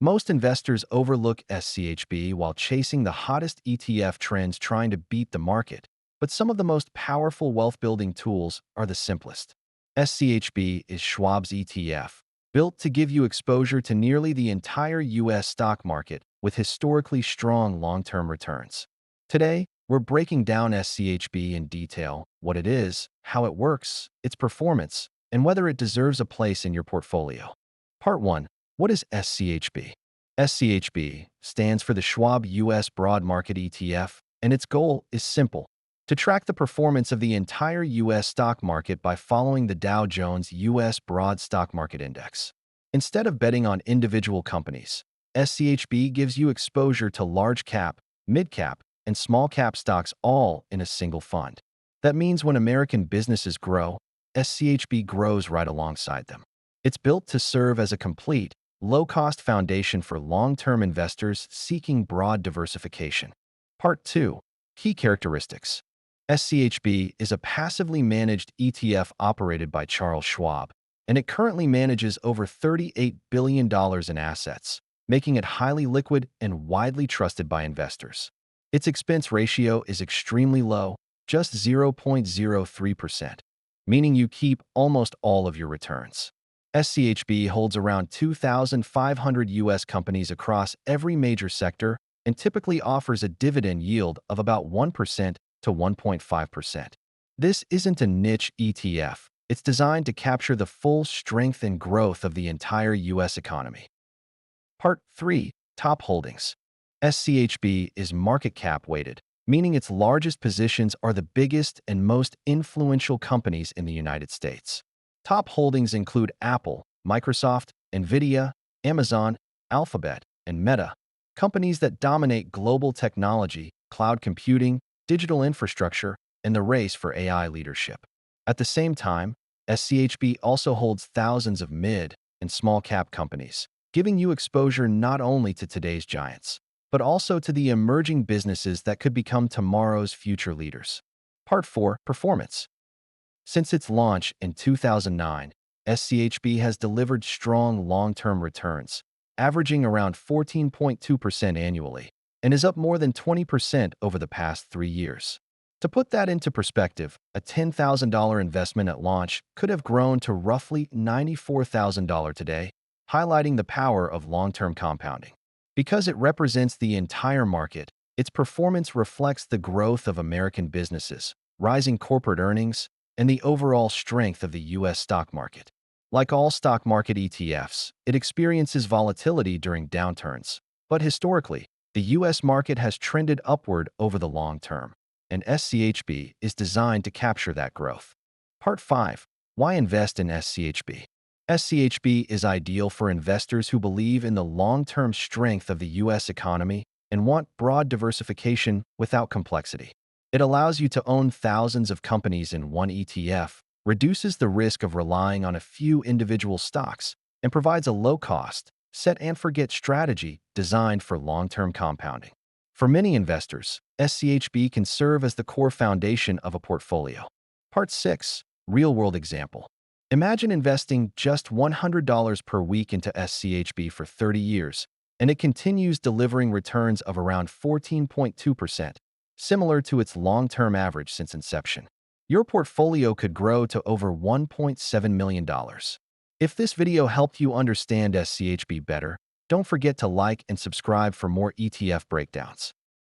Most investors overlook SCHB while chasing the hottest ETF trends trying to beat the market, but some of the most powerful wealth-building tools are the simplest. SCHB is Schwab's ETF, built to give you exposure to nearly the entire U.S. stock market with historically strong long-term returns. Today, we're breaking down SCHB in detail: what it is, how it works, its performance, and whether it deserves a place in your portfolio. Part 1. What is SCHB? SCHB stands for the Schwab U.S. Broad Market ETF, and its goal is simple: to track the performance of the entire U.S. stock market by following the Dow Jones U.S. Broad Stock Market Index. Instead of betting on individual companies, SCHB gives you exposure to large-cap, mid-cap, and small-cap stocks all in a single fund. That means when American businesses grow, SCHB grows right alongside them. It's built to serve as a complete, low-cost foundation for long-term investors seeking broad diversification. Part 2. Key characteristics. SCHB is a passively managed ETF operated by Charles Schwab, and it currently manages over $38 billion in assets, making it highly liquid and widely trusted by investors. Its expense ratio is extremely low, just 0.03%, meaning you keep almost all of your returns. SCHB holds around 2,500 U.S. companies across every major sector and typically offers a dividend yield of about 1% to 1.5%. This isn't a niche ETF. It's designed to capture the full strength and growth of the entire U.S. economy. Part 3. Top holdings. SCHB is market cap weighted, meaning its largest positions are the biggest and most influential companies in the United States. Top holdings include Apple, Microsoft, Nvidia, Amazon, Alphabet, and Meta, companies that dominate global technology, cloud computing, digital infrastructure, and the race for AI leadership. At the same time, SCHB also holds thousands of mid and small-cap companies, giving you exposure not only to today's giants, but also to the emerging businesses that could become tomorrow's future leaders. Part 4. Performance. Since its launch in 2009, SCHB has delivered strong long-term returns, averaging around 14.2% annually, and is up more than 20% over the past 3 years. To put that into perspective, a $10,000 investment at launch could have grown to roughly $94,000 today, highlighting the power of long-term compounding. Because it represents the entire market, its performance reflects the growth of American businesses, rising corporate earnings, and the overall strength of the U.S. stock market. Like all stock market ETFs, it experiences volatility during downturns, but historically, the U.S. market has trended upward over the long term, and SCHB is designed to capture that growth. Part 5. Why invest in SCHB? SCHB is ideal for investors who believe in the long-term strength of the U.S. economy and want broad diversification without complexity. It allows you to own thousands of companies in one ETF, reduces the risk of relying on a few individual stocks, and provides a low-cost, set-and-forget strategy designed for long-term compounding. For many investors, SCHB can serve as the core foundation of a portfolio. Part 6. Real-world example. Imagine investing just $100 per week into SCHB for 30 years, and it continues delivering returns of around 14.2%, similar to its long-term average since inception. Your portfolio could grow to over $1.7 million. If this video helped you understand SCHB better, don't forget to like and subscribe for more ETF breakdowns.